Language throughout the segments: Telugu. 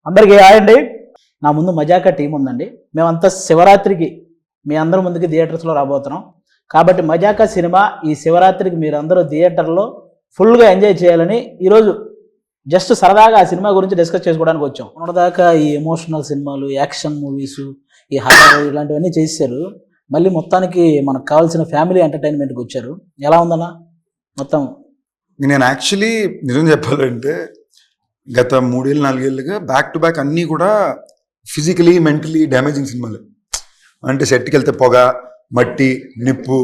అందరికీ హాయ్ అండి. నా ముందు మజాకా టీం ఉందండి. మేమంతా శివరాత్రికి మీ అందరి ముందుకి థియేటర్స్లో రాబోతున్నాం. కాబట్టి మజాకా సినిమా ఈ శివరాత్రికి మీరు అందరూ థియేటర్లో ఫుల్గా ఎంజాయ్ చేయాలని ఈరోజు జస్ట్ సరదాగా ఆ సినిమా గురించి డిస్కస్ చేసుకోవడానికి వచ్చాం. మొన్నదాకా ఈ ఎమోషనల్ సినిమాలు, యాక్షన్ మూవీస్, ఈ హారర్ ఇలాంటివన్నీ చేశారు. మళ్ళీ మొత్తానికి మనకు కావాల్సిన ఫ్యామిలీ ఎంటర్టైన్మెంట్కి వచ్చారు. ఎలా ఉందన్నా మొత్తం? నేను యాక్చువల్లీ నిజం చెప్పాలంటే గత 3-4 ఏళ్ళుగా బ్యాక్ టు బ్యాక్ అన్నీ కూడా ఫిజికలీ మెంటలీ డ్యామేజింగ్ సినిమాలు. అంటే సెట్కి వెళ్తే పొగ, మట్టి, నిప్పు,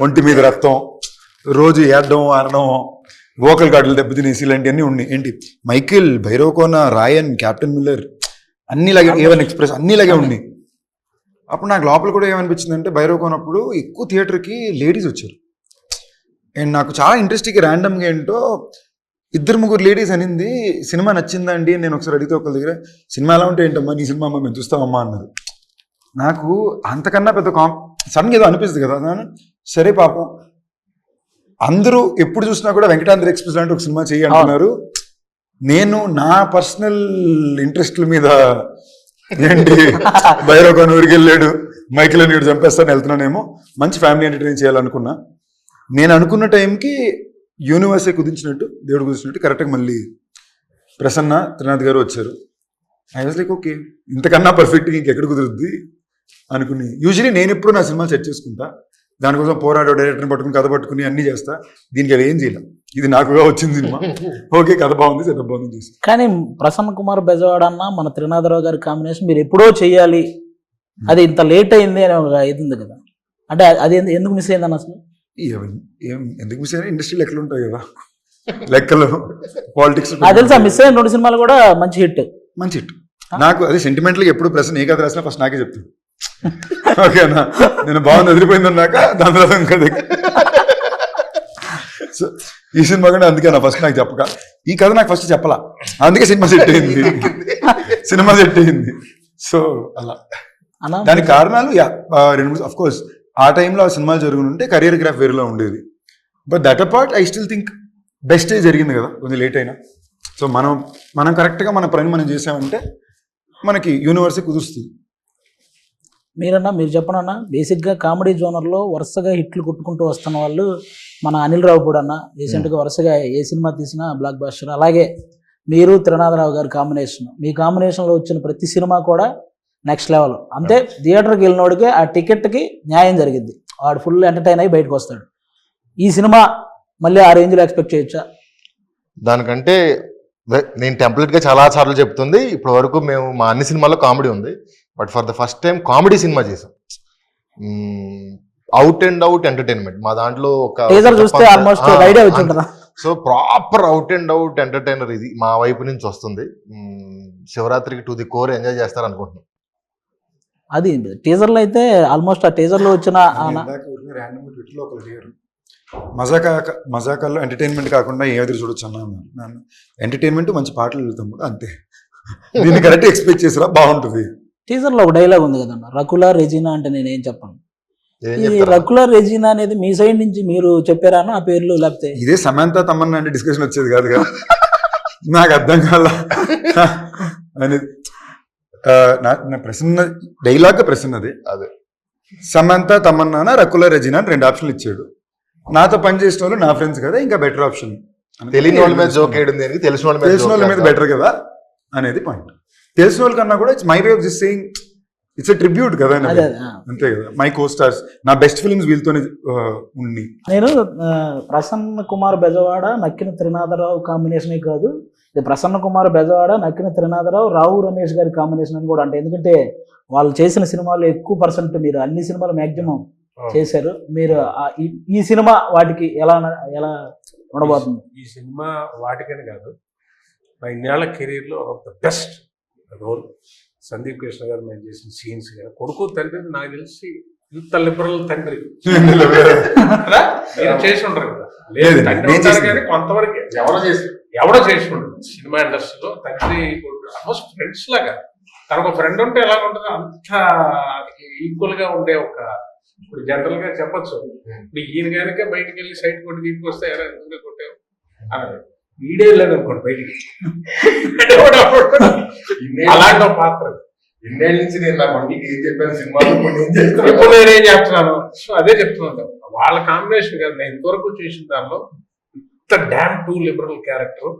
ఒంటి మీద రక్తం, రోజు ఏడడం ఆడడం, వోకల్ గార్డులు దెబ్బతినేసి ఇలాంటివన్నీ ఉన్నాయి. ఏంటి మైకిల్, భైరవకోన, రాయన్, క్యాప్టెన్ మిల్లర్ అన్నిలాగే, ఏవన్ ఎక్స్ప్రెస్ అన్నిలాగే ఉన్నాయి. అప్పుడు నాకు లోపల కూడా ఏమనిపించింది అంటే భైరవకోనప్పుడు ఎక్కువ థియేటర్కి లేడీస్ వచ్చారు. అండ్ నాకు చాలా ఇంట్రెస్టింగ్ ర్యాండమ్గా ఏంటో 2-3 లేడీస్ అనింది సినిమా నచ్చిందా అండి. నేను ఒకసారి అడిగితే ఒకరి దగ్గర సినిమా ఎలా ఉంటే ఏంటమ్మా నీ సినిమా అమ్మా మేము చూస్తామమ్మా అన్నారు. నాకు అంతకన్నా పెద్ద సడన్గా ఏదో అనిపిస్తుంది కదా. సరే పాపం అందరూ ఎప్పుడు చూసినా కూడా వెంకటాద్రి ఎక్స్ప్రెస్ లాంటి ఒక సినిమా చేయి అంటున్నారు. నేను నా పర్సనల్ ఇంట్రెస్ట్ల మీద ఏంటి భైరవకోన ఊరికి వెళ్ళాడు, మైకిల్ నీడు చంపేస్తాను వెళ్తున్నానేమో, మంచి ఫ్యామిలీ ఎంటర్టైన్ చేయాలనుకున్నా. నేను అనుకున్న టైంకి యూనివర్సే కుదించినట్టు, దేవుడు కుదించినట్టు కరెక్ట్గా మళ్ళీ ప్రసన్న త్రినాథ్ గారు వచ్చారు. ఐ వాజ్ లైక్ ఓకే, ఇంతకన్నా పర్ఫెక్ట్గా ఇంకెక్కడ కుదురుద్ది అనుకుని. యూజువలీ నేను ఎప్పుడు నా సినిమాలు సెట్ చేసుకుంటా, దానికోసం పోరాడో డైరెక్టర్ని పట్టుకుని కథ పట్టుకుని అన్నీ చేస్తా. దీనికి అది ఏం చేయలేం, ఇది నాకుగా వచ్చింది సినిమా. ఓకే కథ బాగుంది, సెటప్ బాగుంది చేసి. కానీ ప్రసన్న కుమార్ బెజవాడ అన్న మన త్రినాథరావు గారి కాంబినేషన్ మీరు ఎప్పుడో చెయ్యాలి, అది ఇంత లేట్ అయింది అని ఒక ఇది ఉంది కదా. అంటే అది ఎందుకు మిస్ అయిందన్న అసలు? ఎందుకు మిస్ అయినా ఇండస్ట్రీలో ఎక్కడ ఉంటాయి కదా లెక్కలు, పాలిటిక్స్. నాకు తెలుసా మిస్ అయిన 2 సినిమాలు కూడా మంచి హిట్. మంచి హిట్. నాకు అది సెంటిమెంటల్గా ఎప్పుడు ప్రశ్న ఏ కథ రాసినా ఫస్ట్ నాకే చెప్తాను. ఓకేనా, నేను బాగుంది వదిలిపోయిందన్నాక దాని తర్వాత ఇంకా సో ఈ సినిమా కూడా అందుకే నా ఫస్ట్ నాకు చెప్పక, ఈ కథ నాకు ఫస్ట్ చెప్పలా, అందుకే సినిమా సెట్ అయింది. సినిమా సెట్ అయింది. సో అలా దానికి కారణాలు 2 అఫ్ కోర్స్ ఆ టైంలో ఆ సినిమాలు జరుగుతుంటే కెరియర్ గ్రాఫ్ వేరేలో ఉండేది. But that apart I still think బెస్టే జరిగింది కదా, కొంచెం లేట్ అయినా. సో మనం కరెక్ట్గా మన పని మనం చేసామంటే మనకి యూనివర్సే కుదురుస్తుంది. మీరు చెప్పనన్నా, బేసిక్గా కామెడీ జోనర్లో వరుసగా హిట్లు కొట్టుకుంటూ వస్తున్న వాళ్ళు మన అనిల్ రావుపూడి అన్న. రీసెంట్గా వరుసగా ఏ సినిమా తీసినా బ్లాక్ బస్టర్. అలాగే మీరు త్రినాథరావు గారి కాంబినేషన్, మీ కాంబినేషన్లో వచ్చిన ప్రతి సినిమా కూడా నెక్స్ట్ లెవెల్. అంతే, థియేటర్కి వెళ్ళినోడికి ఆ టికెట్కి న్యాయం జరిగింది, వాడు ఫుల్ ఎంటర్టైన్ అయ్యి బయటకు వస్తాడు. ఈ సినిమా మళ్ళీ ఆ రేంజ్లో ఎక్స్పెక్ట్ చేయొచ్చా? దానికంటే నేను టెంప్లెట్గా చాలా సార్లు చెప్తుంది, ఇప్పటి వరకు మేము మా అన్ని సినిమాల్లో కామెడీ ఉంది, but for the first time comedy cinema చేసాం. అవుట్ అండ్ అవుట్ ఎంటర్టైన్మెంట్ మా దాంట్లో ఒక చూస్తే ఆల్మోస్ట్ ఐడియా వచ్చిందా. So proper out and out entertainer ఇది మా వైపు నుంచి వస్తుంది. శివరాత్రికి టు ది కోర్ ఎంజాయ్ చేస్తారు అనుకుంటున్నాం. అది టీజర్లో అయితే ఆల్మోస్ట్ ఆ టీజర్లో వచ్చిన మజాకాల్లో ఎంటర్టైన్మెంట్ కాకుండా ఏ ఎదురు చూడొచ్చు అన్నాను. ఎంటర్టైన్మెంట్ మంచి పాటలు వెళ్తాం కూడా అంతే. దీన్ని కరెక్ట్ ఎక్స్పెక్ట్ చేసిరా బాగుంటుంది. టీజర్లో ఒక డైలాగ్ ఉంది కదన్న, రకులా రెజీనా అంటే నేనేం చెప్పను. ఈ రకులా రెజీనా అనేది మీ సైడ్ నుంచి మీరు చెప్పారా ఆ పేర్లు? లేకపోతే ఇదే సమంత తమన్నా అంటే డిస్కషన్ వచ్చేది కాదు కదా, నాకు అర్థం కాల అనేది. నా ప్రశ్న డైలాగ్ ప్రశ్నది అదే, సమంత తమన్నా రకులా రెజీనా అని 2 ఆప్షన్లు ఇచ్చాడు. నాతో పని చేసిన వాళ్ళు నా ఫ్రెండ్స్ కదా, ఇంకా బెటర్ ఆప్షన్. తెలియని వాళ్ళ మీద జోక్ వేయడం దేనికి, తెలిసిన వాళ్ళ మీద బెటర్ కదా అనేది పాయింట్. తెలిసిన వాళ్ళ కన్నా కూడా it's my way of just saying, it's a tribute కదా, అంతే కదా. మై కో స్టార్స్, నా బెస్ట్ ఫిల్మ్స్ వీళ్ళతోనే ఉంది. నేను ప్రసన్న కుమార్ బెజవాడ నక్కిన త్రినాథరావు కాంబినేషనే కాదు, ఇది ప్రసన్న కుమార్ బెజవాడ నక్కిన త్రినాథరావు రావు రమేష్ గారి కాంబినేషన్ అని కూడా అంటే. ఎందుకంటే వాళ్ళు చేసిన సినిమాలు ఎక్కువ పర్సెంట్ మీరు అన్ని సినిమాలు మ్యాక్సిమం చేశారు. మీరు ఈ సినిమా వాటికి ఎలా ఉండబోతుంది? ఈ సినిమా వాటికని కాదు, నా ఇన్నేళ్ల కెరీర్లో of the best role. Sandeep Krishna గారు మేము చేసిన సీన్స్ కానీ, కొడుకు తండ్రి నాకు తెలిసి ఇంత లిబరల్ తండ్రి మీరు చేసి ఉండరు కదా. లేదు తండ్రి ఉంటారు కానీ కొంతవరకు ఎవడో చేసి ఉండదు సినిమా ఇండస్ట్రీలో. తండ్రి ఆల్మోస్ట్ ఫ్రెండ్స్ లాగా, తనకు ఫ్రెండ్ ఉంటే ఎలా ఉంటుందో అంత ఈక్వల్ గా ఉండే ఒక, ఇప్పుడు జనరల్ గా చెప్పచ్చు, ఇప్పుడు ఈయన కనుక బయటకు వెళ్ళి సైట్ కొట్టి తీసుకొస్తే ఎలా ఎందుకు కొట్టావు అని వీడియో లేదు అనుకోండి బయటికి, అలాంటి ఒక పాత్ర. ఇన్నేళ్ళ నుంచి నేను నా కొడుకుకి ఏం చెప్పాను సినిమాలో ఏం చేస్తున్నాను. ఇప్పుడు నేనేం చెప్తున్నాను, సో అదే చెప్తున్నాను. వాళ్ళ కాంబినేషన్ కదా నేను ఇంతవరకు చేసిన దానిలో ఇంత డ్యామ్ టూ లిబరల్ క్యారెక్టర్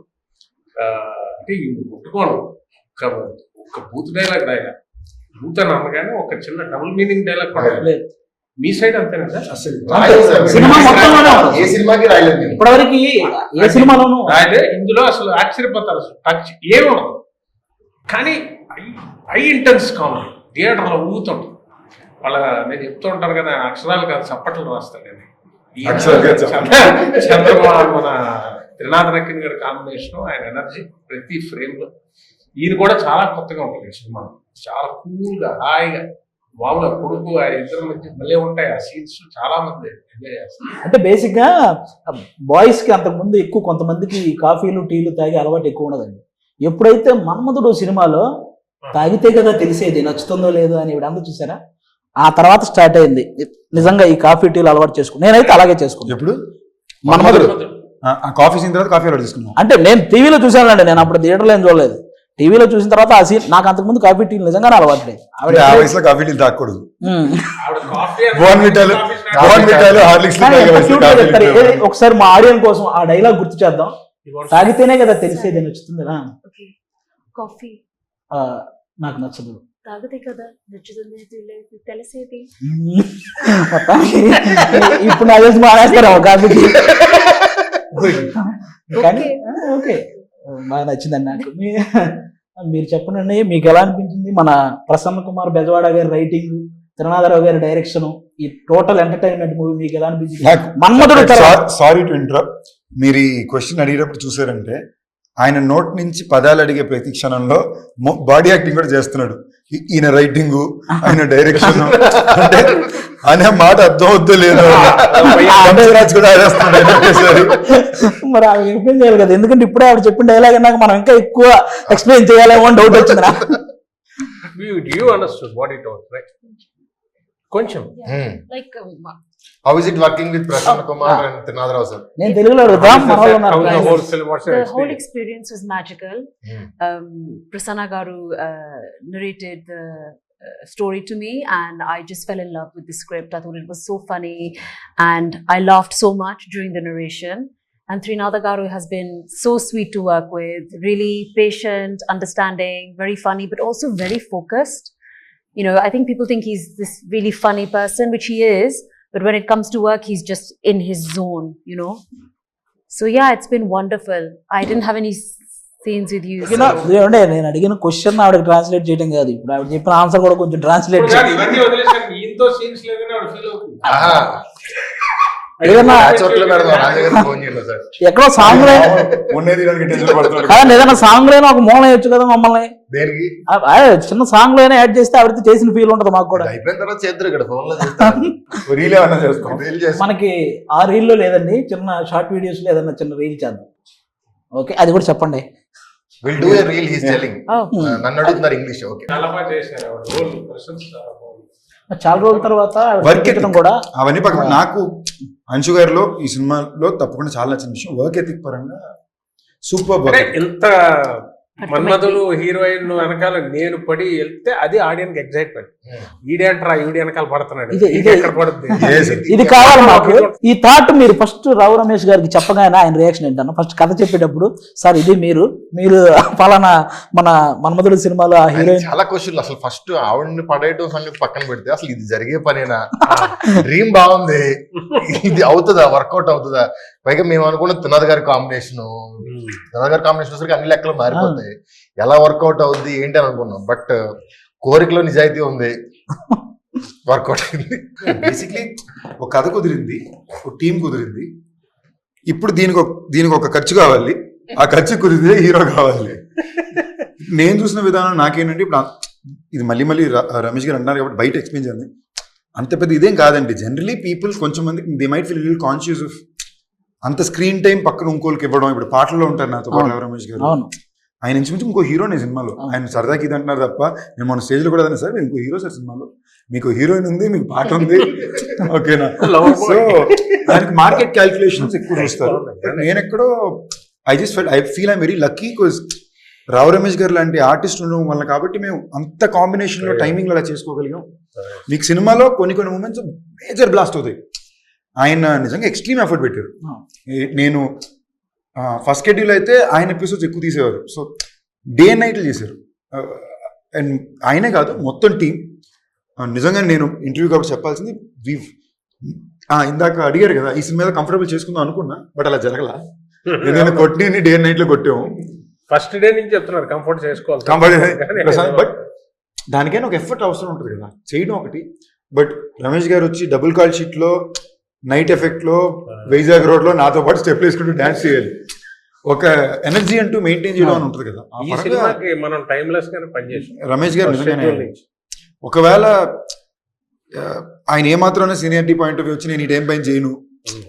అంటే ముట్టుకోను. ఒక బూత్ డైలాగ్ రాయగా బూత్ అని అనగానే ఒక చిన్న డబుల్ మీనింగ్ డైలాగ్ కూడా లేదు. మీ సైడ్ అంతేనా అసలు రాయలేదు సార్. సినిమా మొత్తంలోనే ఉంది. ఏ సినిమాకి రాయలేదు నేను. ఇప్పటివరకు ఏ సినిమాలోనూ రాయలే. ఇందులో అసలు ఆశ్చర్యపోతారు, అసలు టచ్ ఏముండదు. కానీ హై ఇంటెన్స్ కామెడీ థియేటర్లో ఊగుతుంటుంది. వాళ్ళ నేను చెప్తూ ఉంటాను కదా, అక్షరాలు కాదు చప్పట్లు రాస్తాను నేను. చంద్రబాబు మన త్రినాథ్ నక్కిన్ గారి కాంబినేషన్, ఆయన ఎనర్జీ ప్రతి ఫ్రేమ్ లో ఈయన కూడా చాలా కొత్తగా ఉంటుంది. సినిమా చాలా కూల్ గా హాయిగా మామూలుగా కొడుకు ఆ ఇద్దరు మధ్య మళ్ళీ ఉంటాయి ఆ సీన్స్. చాలా మంది ఎంజాయ్ చేస్తారు. అంటే బేసిక్ గా బాయ్స్ కి అంతకు ముందు ఎక్కువ కొంతమందికి కాఫీలు టీలు తాగే అలవాటు ఎక్కువ ఉండదండి. ఎప్పుడైతే మన్మధుడు సినిమాలో తాగితే కదా తెలిసేది నచ్చుతుందో లేదో అని ఇవిడంతా చూసారా, ఆ తర్వాత స్టార్ట్ అయింది నిజంగా ఈ కాఫీ టీలు అలవాటు చేసుకుని. నేనైతే అలాగే చేసుకున్నాను. ఎప్పుడు మన్మధుడు ఆ కాఫీ సీన్ తర్వాత కాఫీ అలవాటు తీసుకున్నాం. అంటే నేను టీవీలో చూసానండి, నేను అప్పుడు థియేటర్లో ఏం చూడలేదు. టీవీలో చూసిన తర్వాత ఆ సీన్ నాకు అంతకుముందు కాఫీ టీలు నిజంగానే అలవాటు లేదు. అంటే ఆ వయసులో కాఫీ టీలు తాగకూడదు. ఆవిడ కాఫీ బోర్న్విటాలు హార్లిక్స్ ఒకసారి మా ఆడియన్స్ కోసం ఆ డైలాగ్ గుర్తు చేద్దాం. తాగితేనే కదా తెలిసేది నచ్చుతుంది. కాఫీ నాకు నచ్చదు, తాగితే కదా నచ్చుతుంది తెలిసేది. ఇప్పుడు నా చేసి మానేస్తారా కాఫీ టీ? కానీ ఓకే, బాగా నచ్చిందండి నాకు. మీరు చెప్పండి, మీకు ఎలా అనిపించింది మన ప్రసన్న కుమార్ బెజవాడ గారి రైటింగ్, త్రినాథరావు గారి డైరెక్షన్, ఈ టోటల్ ఎంటర్టైన్మెంట్ మూవీ మీకు ఎలా అనిపించింది? మన్మధుడు సారీ టు ఇంటరప్ట్, మీరు ఈ క్వశ్చన్ అడిగేటప్పుడు చూసారంటే ఆయన నోట్ నుంచి పదాలు అడిగే ప్రతి క్షణంలో బాడీ యాక్టింగ్ కూడా చేస్తున్నాడు. ఈయన రైటింగ్, ఆయన డైరెక్షన్ అనే మాట అర్థం అవుద్దో లేదు. మరి ఆవిడ ఎక్స్ప్లెయిన్ చేయాలి కదా, ఎందుకంటే ఇప్పుడే ఆవిడ చెప్పిన డైలాగ్ నాకు మనం ఇంకా ఎక్కువ ఎక్స్ప్లెయిన్ చేయాలేమో అని డౌట్ వచ్చింది నాకు. You understood what it was, right? కొంచెం Like How is it working with Prasanna Kumar and Trinadharao sir? నేను తెలుగులో అడుగుతాం, మన వాళ్ళు ఉన్నారు. the whole experience was magical. Prasanna Garu narrated the story to me and I just fell in love with the script. I thought it was so funny and I laughed so much during the narration. And Trinadha Garu has been so sweet to work with, really patient, understanding, very funny, but also very focused. You know, I think people think he's this really funny person, which he is, but when it comes to work, he's just in his zone, you know. So yeah, it's been wonderful. I didn't have any scenes with you. నేను అడిగిన క్వశ్చన్ ఆవిడకి ట్రాన్స్లేట్ చేయడం కాదు, ఇప్పుడు ఆవిడ చెప్పిన ఆన్సర్ కూడా కొంచెం ట్రాన్స్లేట్ చేయాలి. ఇవన్నీ వదిలేసాను, ఈయనతో సీన్స్ లేదని ఆవిడ ఫీల్ అవుతుంది. ఎక్కడో సాంగ్ ఏదైనా సాంగ్ లేని ఒక మూలం వేయచ్చు కదా మమ్మల్ని. చిన్న సాంగ్ లోనే యాడ్ చేస్తే ఆవిడతో చేసిన ఫీల్ ఉంటుంది మాకు కూడా. మనకి ఆ రీల్ లో లేదండి, చిన్న షార్ట్ వీడియోస్ లో ఏదన్నా చిన్న రీల్ చేద్దాం. ఓకే, అది కూడా చెప్పండి. We'll do a reel, he's telling. నన్ను అడుగుతున్నారు ఇంగ్లీష్. ఓకే, చాలా బాగా చేశారు ఆవిడ. రోల్ పర్సన్స్ చాలా బాగుంది. చాలా రోజుల తర్వాత కూడా అవన్నీ పక్కన నాకు అంశు గారిలో ఈ సినిమాలో తప్పకుండా చాలా నచ్చిన విషయం వర్క్ ఎథిక్ పరంగా సూపర్. ఎంత మన్మధుడు హీరోయిన్ వెనకాల నేను పడి వెళ్తే అది ఆడియన్స్ ఎగ్జైట్మెంట్. ఈడేంట్రా ఈడి వెనకాల పడుతున్నాడు, ఎక్కడ పడుతుంది, ఇది కావాలి మాకు. ఈ థాట్ మీరు ఫస్ట్ రావు రమేష్ గారికి చెప్పగానే ఆయన రియాక్షన్ ఏంటన్నా, ఫస్ట్ కథ చెప్పేటప్పుడు సార్ ఇది మీరు ఫలానా మన మన్మధుడు సినిమాలో ఆ హీరోయిన్. చాలా క్వశ్చన్లు. అసలు ఫస్ట్ ఆవిడని పడేయటం సంగతి పక్కన పెడితే అసలు ఇది జరిగే పనేనా, డ్రీమ్ బాగుంది, ఇది అవుతుందా, వర్కౌట్ అవుతుందా? పైగా మేము అనుకున్న త్రినాథ్ గారి కాంబినేషన్ వచ్చరికి అన్ని లెక్కలు మారిపోతాయి. ఎలా వర్కౌట్ అవుద్ది ఏంటి అని అనుకున్నాం, బట్ కోరికలో నిజాయితీ ఉంది, వర్కౌట్ అయింది. బేసిక్లీ ఒక కథ కుదిరింది, ఒక టీం కుదిరింది. ఇప్పుడు దీనికి ఒక ఖర్చు కావాలి, ఆ ఖర్చు కుదిరితే హీరో కావాలి. నేను చూసిన విధానం నాకేంటంటే, ఇప్పుడు ఇది మళ్ళీ రమేష్ గారు అంటున్నారు కాబట్టి బయట ఎక్స్ప్లెయిన్ చేయండి. అంత పెద్ద ఇదేం కాదండి. జనరలీ పీపుల్ కొంచెం మందికి they might feel little conscious of అంత స్క్రీన్ టైం పక్కన ఇంకోళ్ళకి ఇవ్వడం. ఇప్పుడు పాటల్లో ఉంటారు నాతో పాటు రమేష్ గారు, ఆయన ఇంచుమించు ఇంకో హీరోనే సినిమాలో. ఆయన సరదాకి ఇది అంటున్నారు తప్ప, నేను మన స్టేజ్ లో కూడా అదే సార్ ఇంకో హీరో సార్ సినిమాలో, మీకు హీరోయిన్ ఉంది, మీకు పాట ఉంది, ఓకేనా. సో దానికి మార్కెట్ క్యాల్కులేషన్స్ ఎక్కువ చూస్తారు. నేను ఎక్కడో I feel I'm very lucky because Rao Ramesh garu లాంటి ఆర్టిస్ట్ ఉండడం వల్ల కాబట్టి మేము అంత కాంబినేషన్ లో టైమింగ్ అలా చేసుకోగలిగాం. మీకు సినిమాలో కొన్ని మూమెంట్స్ మేజర్ బ్లాస్ట్ అవుతాయి. ఆయన నిజంగా ఎక్స్ట్రీమ్ ఎఫర్ట్ పెట్టారు. నేను ఫస్ట్ షెడ్యూల్ అయితే ఆయన ఎపిసోడ్స్ ఎక్కువ తీసేవారు. సో డే అండ్ నైట్లు చేశారు. అండ్ ఆయనే కాదు మొత్తం టీం. నిజంగా నేను ఇంటర్వ్యూ కాబట్టి చెప్పాల్సింది, ఇందాక అడిగారు కదా ఈ సినిమా కంఫర్టబుల్ చేసుకుందాం అనుకున్నా, బట్ అలా జరగలా. నేను కొట్టిని డే అండ్ నైట్ లో కొట్టాము. ఫస్ట్ డే నుంచి చెప్తున్నారు కంఫర్ట్ చేసుకోవాలి, బట్ దానికైనా ఒక ఎఫర్ట్ అవసరం ఉంటుంది కదా, చేయడం ఒకటి. బట్ రమేష్ గారు వచ్చి డబుల్ కాల్ షీట్ లో నైట్ ఎఫెక్ట్ లో వైజాగ్ రోడ్ లో నాతో పాటు స్టెప్ వేసుకుంటూ డాన్స్ చేయాలి. ఒక ఎనర్జీ అంటూ మెయింటైన్ చేయడం అని ఉంటుంది కదా. ఈ సినిమాకి మనం టైమ్లెస్ గానే పనిచేసాం. రమేష్ గారు నిజంగానే ఒకవేళ ఆయన ఏమాత్రం సీనియారిటీ పాయింట్ ఆఫ్ వ్యూ వచ్చి నేను ఈ టైం పైన చేయను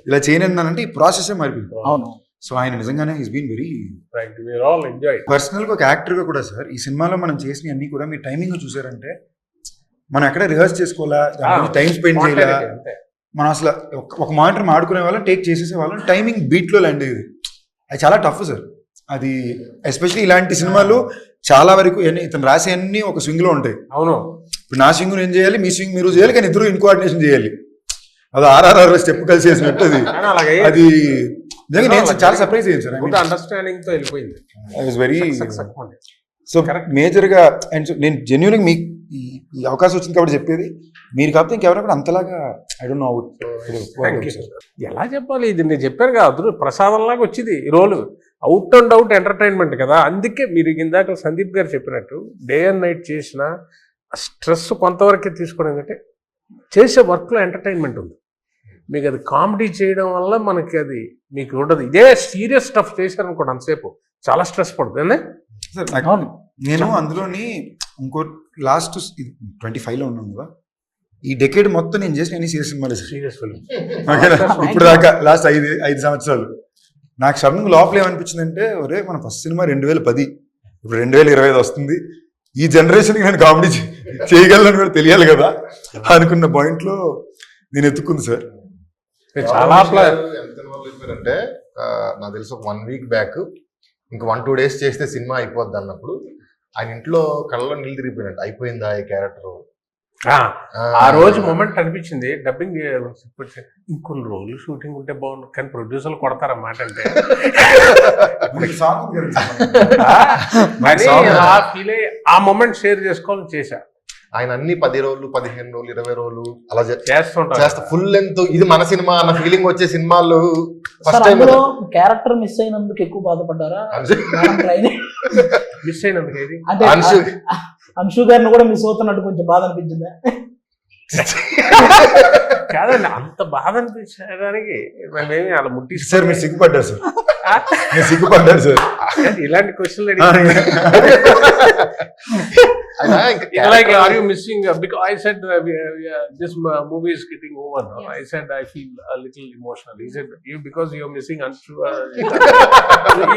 ఇలా చేయనంటే ఈ ప్రాసెస్ మారిపోయింది. అవును. సో ఆయన నిజంగానే is been very enjoy. Personal గా ఒక యాక్టర్ గా కూడా సార్ ఈ సినిమాలో మనం చేసిన అన్ని కూడా మీరు టైమింగ్ చూసారంటే మనం ఎక్కడ రిహర్స్ చేసుకోవాలా, టైం స్పెండ్ చేయాలా, మనం అసలు ఒక మానిటర్ ఆడుకునే వాళ్ళం, టేక్ చేసేసే వాళ్ళం, టైమింగ్ బీట్ లో ల్యాండ్ అయ్యేది. అది చాలా టఫ్ సార్. అది ఎస్పెషల్లీ ఇలాంటి సినిమాలు చాలా వరకు ఇతను రాసే అన్ని ఒక స్వింగ్ లో ఉంటాయి. అవును. ఇప్పుడు నా స్వింగ్ నేను చేయాలి, మీ స్వింగ్ మీరు చేయాలి, కానీ ఇద్దరు ఇన్కోఆర్డినేషన్ చేయాలి. అది ఆర్ఆర్ఆర్ స్టెప్ కలిసి చేసినట్టు అది నిజంగా నేను చాలా సర్ప్రైజ్ అయ్యాను సార్. అండర్స్టాండింగ్ తో వెళ్ళిపోయింది. I was very so major గా. అండ్ నేను జెన్యూన్ మీకు ఈ అవకాశం వచ్చింది కాబట్టి చెప్పేది, మీరు కాకపోతే ఇంకెవరైనా కూడా అంతలాగా ఐ డోంట్ నో ఎలా చెప్పాలి. ఇది నేను చెప్పాను కదా, అదృ ప్రసాదం లాగా వచ్చింది ఈ రోలు. అవుట్ అండ్ అవుట్ ఎంటర్టైన్మెంట్ కదా. అందుకే మీరు ఇందాక సందీప్ గారు చెప్పినట్టు డే అండ్ నైట్ చేసిన స్ట్రెస్ కొంతవరకే తీసుకోవడం, ఏంటంటే చేసే వర్క్లో ఎంటర్టైన్మెంట్ ఉంది. మీకు అది కామెడీ చేయడం వల్ల మనకి అది మీకు ఉండదు. ఇదే సీరియస్ స్టఫ్ చేశారనుకోండి అంతసేపు చాలా స్ట్రెస్ పడుతుంది. నేను అందులోని ఇంకో లాస్ట్ 25 లో ఉన్నాను కదా, ఈ డెకేడ్ మొత్తం నేను చేసిన అన్ని సీరియస్ సినిమాలు. సీరియస్ ఫిల్మ్ ఇప్పుడు దాకా లాస్ట్ 5 సంవత్సరాలు నాకు సడన్గా లోపల ఏమనిపించిందంటే, ఒరే మన ఫస్ట్ సినిమా 2010, ఇప్పుడు 2025 వస్తుంది, ఈ జనరేషన్కి నేను కామెడీ చేయగలను కూడా తెలియాలి కదా అనుకున్న పాయింట్ లో నేను ఎత్తుకుంది సార్. చాలా ఎంత అయిపోయారంటే నాకు తెలిసి ఒక 1 వీక్ బ్యాక్ ఇంకా 1-2 days చేస్తే సినిమా అయిపోద్ది అన్నప్పుడు ఆయన ఇంట్లో కళ్ళలో నీళ్ళు తిరిగిపోయినట్టు అయిపోయిందా ఈ క్యారెక్టర్. ఆ రోజు మూమెంట్ అనిపించింది. డబ్బింగ్ ఇంకొన్ని రోజులు షూటింగ్ ఉంటే బాగుండు, కానీ ప్రొడ్యూసర్లు కొడతారన్నమాట. అంటే ఆ ఫీల్ ఆ మూమెంట్ షేర్ చేసుకోవాలని చేశా. ఆయన అన్ని 10 రోజులు 15 రోజులు 20 రోజులు అలా చేస్తా ఫుల్ లెంత్ ఇది మన సినిమా అన్న ఫీలింగ్ వచ్చే సినిమాలు ఫస్ట్ టైం. క్యారెక్టర్ మిస్ అయినందుకు ఎక్కువ బాధపడ్డారా? మిస్ అయినందుకు ఏది అంటే అంశు గారిని కూడా మిస్ అవుతున్నట్టు కొంచెం బాధ అనిపించిందా? కాదండి, అంత బాధ అనిపించడానికి మేమేమి అలా ముట్టి సార్ మీరు సిగ్గుపడ్డారు సార్, మీరు సిగ్గుపడ్డారు సార్ ఇలాంటి క్వశ్చన్లు like are you missing because I said this movie is getting over now. Yes. I said I feel a little emotional. He said you because you're missing Anshu.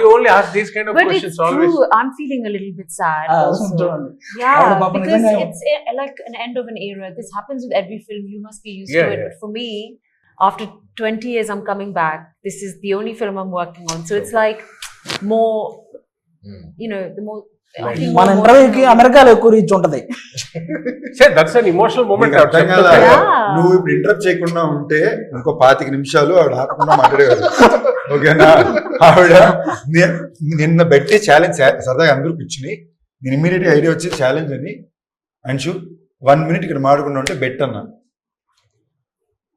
You only ask these kind of but questions it's always. True. I'm feeling a little bit sad also. Yeah, because it's like an end of an era. This happens with every film. You must be used to it. But for me, after 20 years I'm coming back. This is the only film I'm working on. So it's like more you know, the more మన ఇంటర్వ్యూకి అమెరికాలో ఎక్కువ రీచ్ ఉంటది. That's an emotional moment. నువ్వు ఇప్పుడు ఇంటరప్ట్ చేయకుండా ఉంటే ఇంకో 25 నిమిషాలు ఆవిడ ఆపకుండా మాట్లాడేవారు. ఓకేనా? ఆవిడ నిన్న పెట్టే ఛాలెంజ్ సరదాగా అందరూ కూర్చుని నేను ఇమ్మీడియట్ ఐడియా వచ్చి ఛాలెంజ్ అని, అంశు 1 minute ఇక్కడ మాట్లాడకుండా ఉంటే బెట్ అన్నా.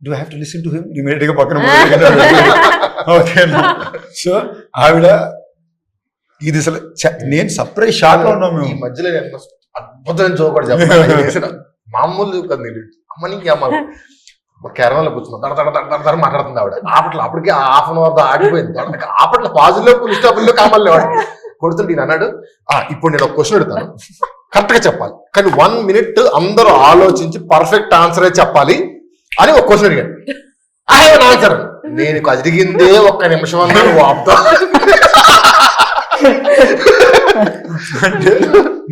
Do have to listen to him immediate గా పక్కన. ఓకేనా? సో ఆవిడ ఇది అసలు నేను సర్ప్రైజ్ షాక్ లో ఉన్నాము. ఈ మధ్యలో అద్భుతమైన జోక్ కూడా చెప్పాను. మామూలు అమ్మని కేరళలో కూర్చున్నాం తడ మాట్లాడుతుంది ఆవిడ. అప్పటికే హాఫ్ అన్ అవర్ ఆగిపోయింది. అప్పట్లో పాజిటివ్ ఇష్టపడిలో కామల్ని వాడు కొడుతుంటే ఈయన అన్నాడు, ఇప్పుడు నేను ఒక క్వశ్చన్ అడుగుతాను, కరెక్ట్ గా చెప్పాలి, కానీ 1 minute అందరూ ఆలోచించి పర్ఫెక్ట్ ఆన్సరే చెప్పాలి అని ఒక క్వశ్చన్ అడిగాను. I have an answer. నేను అడిగిందే 1 నిమిషం అన్నాను. వాపుతా అంటే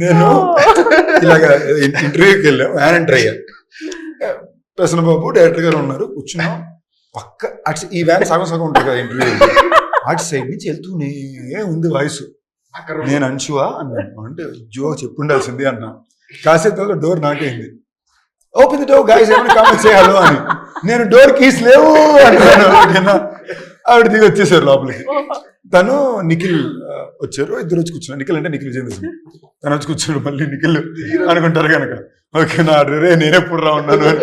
నేను ఇలాగ ఇంటర్వ్యూకి వెళ్ళాం, వ్యాన్ అయ్యా. ప్రసన్న బాబు డైరెక్టర్ గారు ఉన్నారు, కూర్చున్నాం పక్క. అటు ఈ వ్యాన్ సగం ఉంటుంది కదా ఇంటర్వ్యూ, అటు సైడ్ నుంచి వెళ్తూనే ఉంది వాయిస్. నేను అంశువా అన్నాను. అంటే జో చెప్పుండాల్సింది అన్నా. కాసేపు డోర్ నాకైంది. ఓపెన్ ది డోర్ గైస్, ఏమైనా కామెంట్ చేయాలో అని. నేను డోర్ కీస్ లేవు అంటాను. ఓకేనా, ఆవిడ దిగి వచ్చేసారు లోపలికి. తను నిఖిల్ వచ్చారు, ఇద్దరు వచ్చి కూర్చున్నారు. నిఖిల్ అంటే నిఖిల్ విజేంద్ర, తను వచ్చి కూర్చున్నాడు. మళ్ళీ నిఖిల్ అనుకుంటారు కనుక ఓకేనా, రే నేనెప్పుడు రా ఉన్నాను అని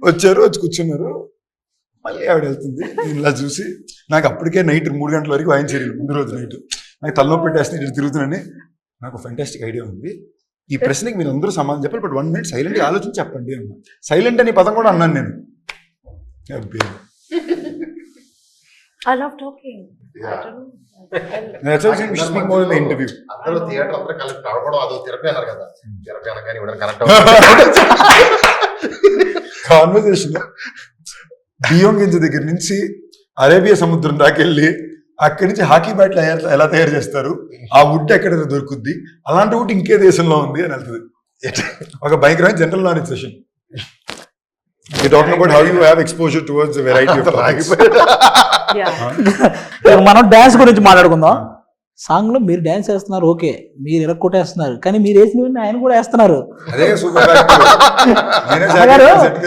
వచ్చారు, వచ్చి కూర్చున్నారు. మళ్ళీ ఆవిడ వెళ్తుంది. నేను ఇలా చూసి నాకు అప్పటికే నైట్ 3 గంటల వరకు వాయించారు. ముందు రోజు నైట్ నాకు తలనొప్పి పెట్టేస్తే ఇటు తిరుగుతున్నాను. నాకు ఫెంటాస్టిక్ ఐడియా ఉంది, ఈ ప్రశ్నకి మీరు అందరూ సమాధానం చెప్పాలి, బట్ 1 minute సైలెంట్గా ఆలోచించి చెప్పండి అన్నా. సైలెంట్ అని పదం కూడా అన్నాను నేను. I love talking. I don't know. Interview అందరూ థియేటర్ అందరూ కలిసి నడపడం అదో థెరపీ అన్నారు కదా. థెరపీ అనగానే ఇవ్వడం కనెక్ట్ కాన్వర్సేషన్ బియ్యం గింజ దగ్గర నుంచి అరేబియా సముద్రం దాకా వెళ్ళి అక్కడి నుంచి హాకీ బ్యాట్లు ఎలా తయారు చేస్తారు, ఆ వుడ్ ఎక్కడ దొరుకుద్ది, అలాంటి వుడ్ ఇంకే దేశంలో ఉంది అని వెళ్తుంది. ఒక భయంకరమైన general knowledge session. Talking about how you have exposure towards variety of topics. మనం డాన్స్ గురించి మాట్లాడుకుందాం. సాంగ్ లో మీరు డాన్స్ వేస్తున్నారు, ఓకే, మీరు ఇరక్కొట్టేస్తున్నారు, కానీ మీరు వేసిన ఆయన కూడా వేస్తున్నారు. అదే సూపర్.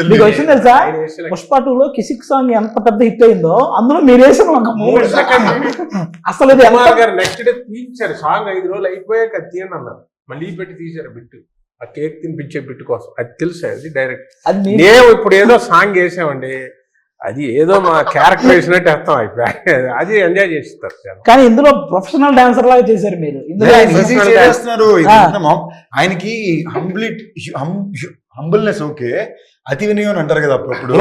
మీకు వచ్చింది తెలుసా, పుష్ప 2లో కిసిక్ సాంగ్ ఎంత పెద్ద హిట్ అయిందో అందులో మీరు వేసిన ఒక 3 seconds అసలు నెక్స్ట్ డే తీయించారు. సాంగ్ 5 రోజులు అయిపోయాక తీయండి అన్నారు, మళ్ళీ పెట్టి తీశారు బిట్టు, ఆ కేక్ తినిపించే బిట్టు కోసం. అది తెలుసా, అది డైరెక్ట్. మేము ఇప్పుడు ఏదో సాంగ్ వేసామండి, అది ఏదో మా క్యారెక్టర్ వేసినట్టు అర్థం అయిపోయి అది ఎంజాయ్ చేస్తారు. కానీ ఇందులో ప్రొఫెషనల్ డాన్సర్ లాగా చేశారు మీరు. ఆయనకి హంబుల్నెస్ ఓకే, అతి వినయం అంటారు కదా అప్పుడప్పుడు.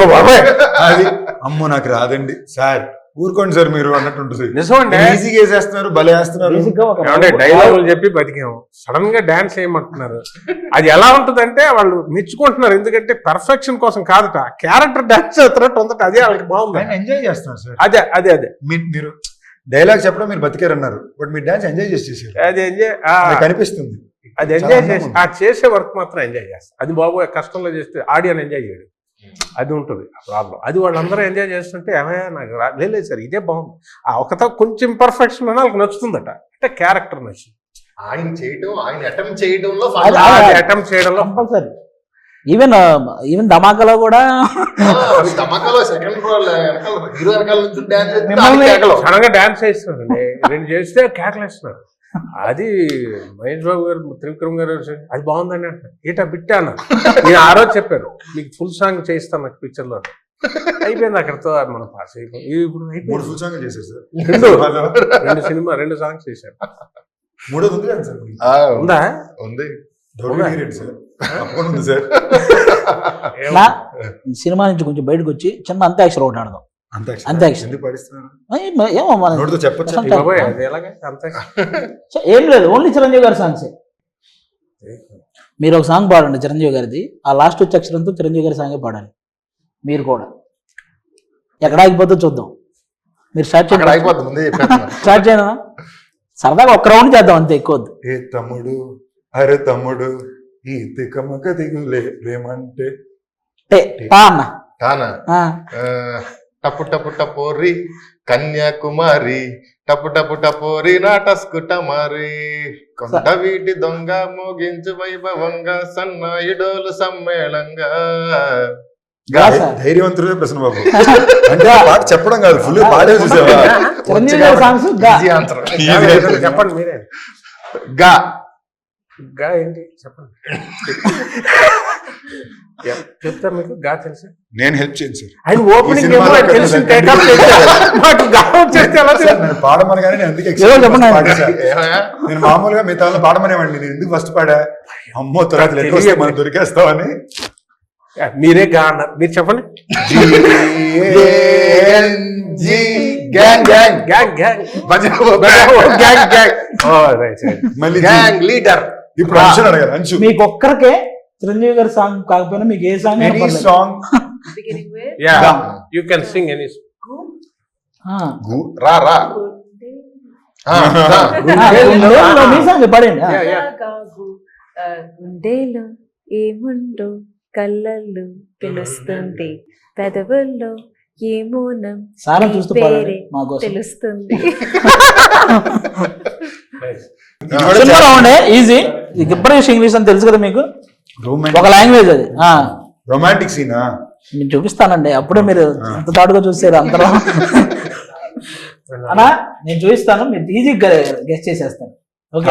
అది అమ్మో నాకు రాదండి సార్, ఊరుకోండి సార్ మీరు అన్నట్టు ఉంటుంది. నిజమండి, ఈజీగా వేసేస్తున్నారు, భలే వేస్తున్నారు. డైలాగులు చెప్పి బతికాము, సడన్ గా డాన్స్ చేయమంటున్నారు. అది ఎలా ఉంటదంటే వాళ్ళు మెచ్చుకుంటున్నారు, ఎందుకంటే పర్ఫెక్షన్ కోసం కాదట, క్యారెక్టర్ డాన్స్ చేస్తున్నట్టు ఉందట, అదే వాళ్ళకి బాగుంది, ఎంజాయ్ చేస్తున్నారు సార్. అదే అదే అదే మీరు డైలాగ్ చెప్పడం మీరు బతికారు అన్నారు, బట్ మీరు డాన్స్ ఎంజాయ్ చేసేసారు. అది ఎంజాయ్ కనిపిస్తుంది. అది ఎంజాయ్ చేసి ఆ చేసే వర్క్ మాత్రం ఎంజాయ్ చేస్తారు. అది బాబు కష్టంలో చేస్తే ఆడియన్ ఎంజాయ్ చేయడు, అది ఉంటుంది ప్రాబ్లం. అది వాళ్ళందరూ ఎంజాయ్ చేస్తుంటే ఏమయ్యా నాకు లేదు సార్ ఇదే బాగుంది, ఆ ఒకతో కొంచెం పర్ఫెక్షన్ అని వాళ్ళకి నచ్చుతుందట, అంటే క్యారెక్టర్ నచ్చింది. ఆయన చేయడం, ఆయన అటెంప్ట్ చేయడంలో అటెంప్ట్ చేయడంలో కంపల్సరీ. ఈవెన్ ధమాకాలో కూడా ధమాకాలో సెకండ్ హీరో వెనకాల నుంచి డాన్స్ సడన్ గా డాన్స్ చేస్తున్నారండి, 2 చేస్తే కేకలేస్తున్నారు. అది మహేష్ బాబు గారు, త్రివిక్రమ్ గారు అది బాగుందని అంటారు, ఏటా బిట్టా అన్న. నేను ఆ రోజు చెప్పాను మీకు ఫుల్ సాంగ్ చేయిస్తాను నాకు పిక్చర్ లో, అయిపోయింది అక్కడతో మనం పాస్ అయిపోయింది. ఇప్పుడు అయిపోయింది, 2 సాంగ్స్ చేశారు. మూడోది ఉంది కదా సార్, ఉందా? ఉంది సార్. సినిమా నుంచి కొంచెం బయటకు వచ్చి చిన్న అంత్యాక్షరి ఒకటి ఆడదాం. అంత్యాక్షరి ఏమో ఏం లేదు, ఓన్లీ చిరంజీవి గారి సాంగ్స్. మీరు ఒక సాంగ్ పాడండి చిరంజీవి గారిది, ఆ లాస్ట్ వచ్చే అక్షరంతో చిరంజీవి గారి సాంగే పాడాలి. మీరు కూడా ఎక్కడ ఆగిపోతే చూద్దాం. మీరు స్టార్ట్ చేయండి, స్టార్ట్ చేయనా, సరదాగా ఒక్క రౌండ్ చేద్దాం అంతే, ఎక్కువ వద్దు. ఏ తమ్ముడు, అరే తమ్ముడు, ఈ తికమక దిగులే ప్రేమంటే పా అన్న. టపు టపు టపోరి కన్యాకుమారి, టపు టపు టపోరి నాటస్కుటమారి, కొండ వీటి దొంగ మోగించు వైభవంగా సన్నాయిడోలు సమ్మేళంగా. ధైర్యవంతుడే ప్రశ్న బాబు, అంటే పాట చెప్పడం కాదు, ఫుల్ పాడే చూసావా. చెప్పండి మీరే. గా గా ఏంటి చెప్పండి, చెప్తా మీకు. గా తెలుసు, నేను హెల్ప్ చేయను సార్. ఆయన ఓపెనింగ్ పాడమనగానే నేను అందుకే నేను మామూలుగా మిగతా పాడమనేవాడిని, నేను ఎందుకు ఫస్ట్ పాడా, అమ్మో తర్వాత మనం దొరికేస్తామని. మీరే గా అన్నారు, మీరు చెప్పండి. లీడర్. ఇప్పుడు అంశు అడగాలి. అంశు మీకు ఒక్కరికే చిరంజీవి గారి సాంగ్ కాకపోయినా మీకు ఏ song, any song you can sing any. రా రా మీ సాంగ్ పాడండి. గుండెలో ఏముండో కళ్ళల్లో తెలుస్తుంది, పెదవుల్లో ఏమోనం సారా చూస్తూ పాడండి మాకు తెలుస్తుంది. సినిమాలో ఉండే ఈజీ. గిబ్బరిష్ ఇంగ్లీష్ అని తెలుసు కదా మీకు, ఒక లాంగ్వేజ్ అది. రొమాంటిక్ సీనా? నేను చూపిస్తానండి, అప్పుడే మీరు ఎంత తాడుగా చూసారు అందరూ. అన్నా నేను చూపిస్తాను, మీరు ఈజీగా గెస్ట్ చేసేస్తాను. ఓకే,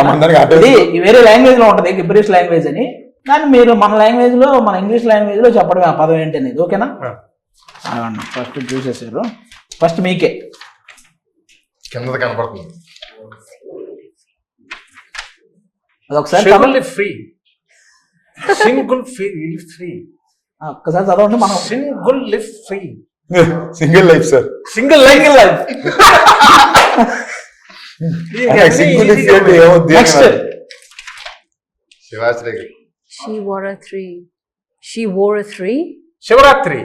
ఇది వేరే లాంగ్వేజ్ లో ఉంటది గిబ్బరిష్ లాంగ్వేజ్ అని, కానీ మీరు మన లాంగ్వేజ్ లో, మన ఇంగ్లీష్ లాంగ్వేజ్ లో చెప్పడమే ఆ పదం ఏంటి అనేది. ఓకేనా? ఫస్ట్ చూసేసారు, ఫస్ట్ మీకే కింద కనపడుతుంది. అదొకసారి ఫ్రీ సింగిల్ ఫ్రీ ఒక్కసారి చదవండి. మనం single lift free single life sir, single life next Shivashri She wore a three. She wore a three. Shivaratri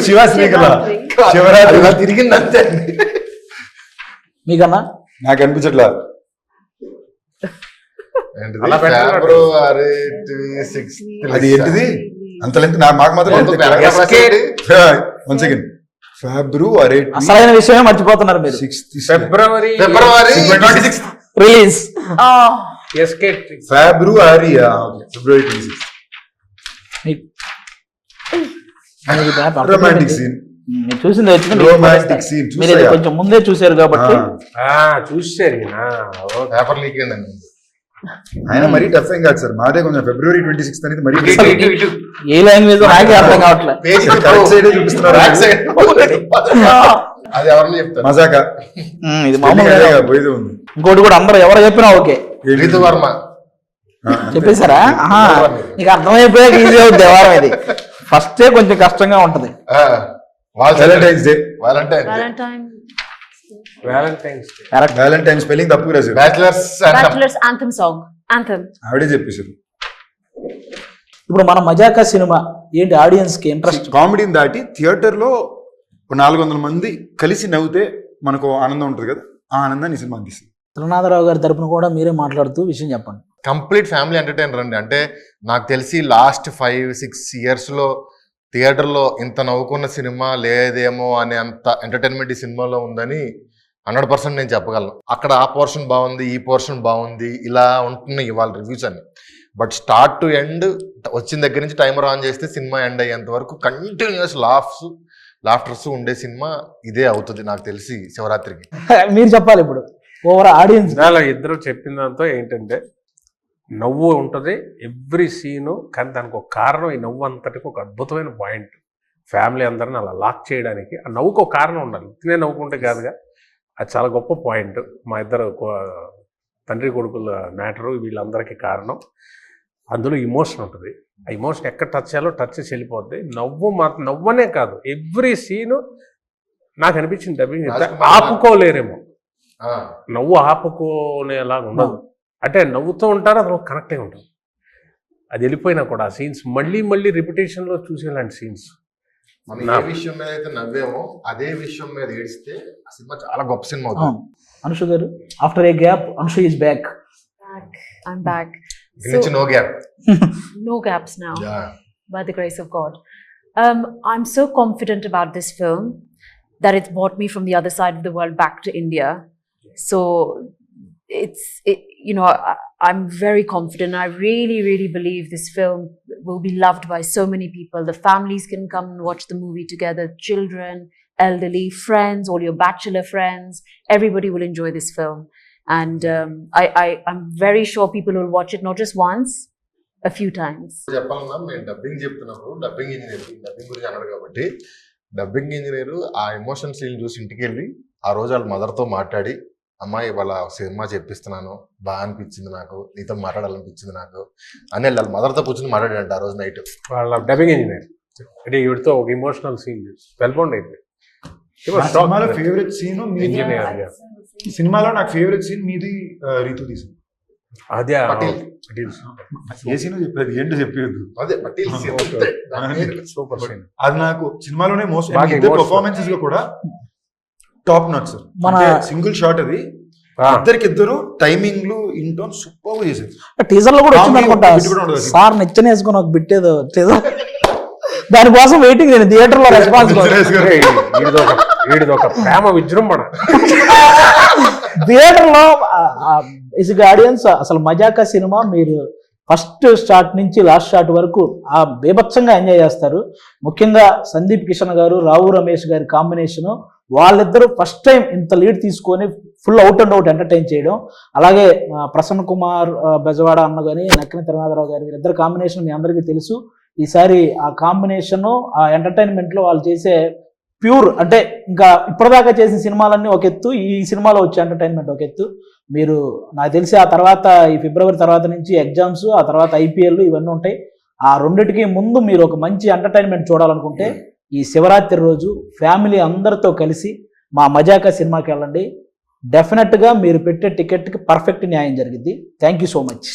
Shivashri కదా, శివరాత్రి తిరిగింది అంతే. మీకన్నా నాకు అనిపించట్లా. అలా పెట్టాలి. ఫిబ్రవరి 6th. అది ఏంటిది అంత లెంత్? మాకు మాత్రం వన్ సెకండ్. ఫిబ్రవరి అసలైన విషయమే మర్చిపోతున్నారు మీరు. ఫిబ్రవరి 26th. Release Oh. ఫిబ్రవరి 26. రొమాంటిక్ సీన్, చూసింది వచ్చింది. రొమాంటిక్ సీన్ మీరు ఇది కొంచెం ముందే చూసారు కాబట్టి చూసారు. పేపర్ లీక్ అయిందండి. ఆయన మరీ టఫ్ ఏం కాదు సార్, మాదే కొంచెం ఫిబ్రవరి 26 అనేది మరీ ఏ లాంగ్వేజ్ నాకే అర్థం కావట్లేదు. కరెక్ట్ సైడ్ చూపిస్తున్నారు. అది ఎవరిని చెప్తారు? మజాకా ఇది మామూలుగా పోయేది ఉంది. ఇంకోటి కూడా అందరూ ఎవరు చెప్పినా ఓకే రితు వర్మ చెప్పేశారా? నీకు అర్థమైపోయాక ఈజీ అవుతుంది వ్యవహారం. ఇది ఫస్టే కొంచెం కష్టంగా ఉంటది. వ్యాలంటైన్స్ డే, వ్యాలంటైన్ స్పెల్లింగ్ తప్పు రాశారు. Bachelor's anthem song. Anthem. ఆవిడే చెప్పేశారు. ఇప్పుడు మన మజాకా సినిమా ఏంటి, ఆడియన్స్ కి ఇంట్రెస్ట్ కామెడీని దాటి థియేటర్ లో 400 మంది కలిసి నవ్వుతే మనకు ఆనందం ఉంటుంది కదా, ఆ ఆనందాన్ని ఈ సినిమా అందిస్తుంది. త్రినాథరావు గారి తరపున కూడా మీరే మాట్లాడుతూ విషయం చెప్పండి. కంప్లీట్ ఫ్యామిలీ ఎంటర్టైనర్ అండి. అంటే నాకు తెలిసి లాస్ట్ 5-6 years లో థియేటర్లో ఇంత నవ్వుకున్న సినిమా లేదేమో అనే అంత ఎంటర్టైన్మెంట్ ఈ సినిమాలో ఉందని 100% నేను చెప్పగలను. అక్కడ ఆ పోర్షన్ బాగుంది, ఈ పోర్షన్ బాగుంది, ఇలా ఉంటున్నాయి ఇవాళ రివ్యూస్ అని. బట్ స్టార్ట్ టు ఎండ్ వచ్చిన దగ్గర నుంచి టైమర్ ఆన్ చేస్తే సినిమా ఎండ్ అయ్యేంత వరకు కంటిన్యూస్ లాఫ్టర్స్ ఉండే సినిమా ఇదే అవుతుంది నాకు తెలిసి శివరాత్రికి. మీరు చెప్పాలి ఇప్పుడు ఓవర్ ఆడియన్స్. ఇద్దరు చెప్పిన దాంతో ఏంటంటే నవ్వు ఉంటుంది ఎవ్రీ సీను, కానీ దానికి ఒక కారణం, ఈ నవ్వు అంతటికి ఒక అద్భుతమైన పాయింట్. ఫ్యామిలీ అందరిని అలా లాక్ చేయడానికి ఆ నవ్వుకు ఒక కారణం ఉండాలి, తినే నవ్వుకుంటే కాదుగా. అది చాలా గొప్ప పాయింట్. మా ఇద్దరు తండ్రి కొడుకుల మ్యాటరు వీళ్ళందరికీ కారణం. అందులో ఇమోషన్ ఉంటుంది, ఆ ఇమోషన్ ఎక్కడ టచ్ చేయాలో టచ్ చేసి వెళ్ళిపోద్ది. నవ్వనే కాదు ఎవ్రీ సీను నాకు అనిపించింది డబ్బింగ్ ఆపుకోలేరేమో, నవ్వు ఆపుకోనేలాగా ఉండదు. అంటే నవ్వుతూ ఉంటారు, అది కనెక్ట్ అయి ఉంటుంది. అది వెళ్ళిపోయినా కూడా ఆ సీన్స్ మళ్ళీ మళ్ళీ రిపిటేషన్లో చూసేలాంటి సీన్స్. మనం ఏ విషయం మీద అయితే నవ్వేమో అదే విషయం మీద ఏడిస్తే ఆ సినిమా చాలా గొప్ప సినిమా అవుతుంది. అనుషు గారు, after A gap అనుషు is back. I'm back. No gap. No gaps now. Yeah. By the grace of God. I'm so confident about this film that it's brought me from the other side of the world back to India. So I'm very confident. I really, really believe this film will be loved by so many people. The families can come and watch the movie together. Children, elderly, friends, all your bachelor friends. Everybody will enjoy this film. And I'm very sure people will watch it not just once, a few times. చెప్పాలన్నా మేము డబ్బింగ్ చెప్తున్నప్పుడు డబ్బింగ్ గురించి అన్నాడు కాబట్టి డబ్బింగ్ ఇంజనీర్ ఆ ఎమోషన్ సీన్ చూసి ఇంటికి వెళ్ళి ఆ రోజు వాళ్ళ మదర్తో మాట్లాడి, అమ్మాయి వాళ్ళ సినిమా చెప్పిస్తున్నాను, బాగా అనిపించింది నాకు, నీతో మాట్లాడాలనిపించింది నాకు అని వాళ్ళ మదర్తో కూర్చొని మాట్లాడాడంట ఆ రోజు నైట్. వాళ్ళ డబ్బింగ్ ఇంజనీర్ అంటే వీడితో ఒక ఇమోషనల్ సీన్ వెల్బౌండ్ అయితే సినిమాలో ఫేవరెట్ సీన్ ఇంజనీర్. సినిమాలో నాకు ఫేవరెట్ సీన్ మీది రీతు తీసి అదే ఏ సీన్ చెప్పేది ఏంటో చెప్పేది అదే పటేల్ సూపర్ సీన్. అది నాకు సినిమాలోనే మోస్ట్ బాగా ఇద్దరు పర్ఫార్మెన్సెస్ లో కూడా టాప్ నాట్ సార్. మన సింగిల్ షాట్ అది, ఇద్దరు టైమింగ్లు ఇన్ టోన్ సూపర్ చేశారు. టీజర్ లో కూడా వచ్చింది అనుకుంటా సార్, నిచ్చెన వేసుకుని ఒక బిట్టేదో టీజర్, దానికోసం వెయిటింగ్. నేను థియేటర్ లో రెస్పాన్స్ వీడిది ఒక ప్రేమ విజృంభణ. థియేటర్లో ఇసుక ఆడియన్స్ అసలు మజాకా సినిమా మీరు ఫస్ట్ స్టార్ట్ నుంచి లాస్ట్ స్టార్ట్ వరకు ఆ బీభత్సంగా ఎంజాయ్ చేస్తారు. ముఖ్యంగా సందీప్ కిషన్ గారు, రావు రమేష్ గారి కాంబినేషను, వాళ్ళిద్దరూ ఫస్ట్ టైం ఇంత లీడ్ తీసుకొని full out and out entertain చేయడం. అలాగే ప్రసన్న కుమార్ బెజవాడ అన్న కానీ, నక్కిన తిరునాథరావు గారి ఇద్దరు కాంబినేషన్ మీ అందరికీ తెలుసు. ఈసారి ఆ కాంబినేషను ఆ ఎంటర్టైన్మెంట్లో వాళ్ళు చేసే ప్యూర్, అంటే ఇంకా ఇప్పటిదాకా చేసిన సినిమాలన్నీ ఒక ఎత్తు, ఈ సినిమాలో వచ్చే ఎంటర్టైన్మెంట్ ఒక ఎత్తు. మీరు నాకు తెలిసి ఆ తర్వాత ఈ ఫిబ్రవరి తర్వాత నుంచి ఎగ్జామ్స్, ఆ తర్వాత IPL ఇవన్నీ ఉంటాయి. ఆ రెండిటికి ముందు మీరు ఒక మంచి ఎంటర్టైన్మెంట్ చూడాలనుకుంటే ఈ శివరాత్రి రోజు ఫ్యామిలీ అందరితో కలిసి మా మజాకా సినిమాకి వెళ్ళండి. డెఫినెట్గా మీరు పెట్టే టికెట్కి పర్ఫెక్ట్ న్యాయం జరిగింది. Thank you so much.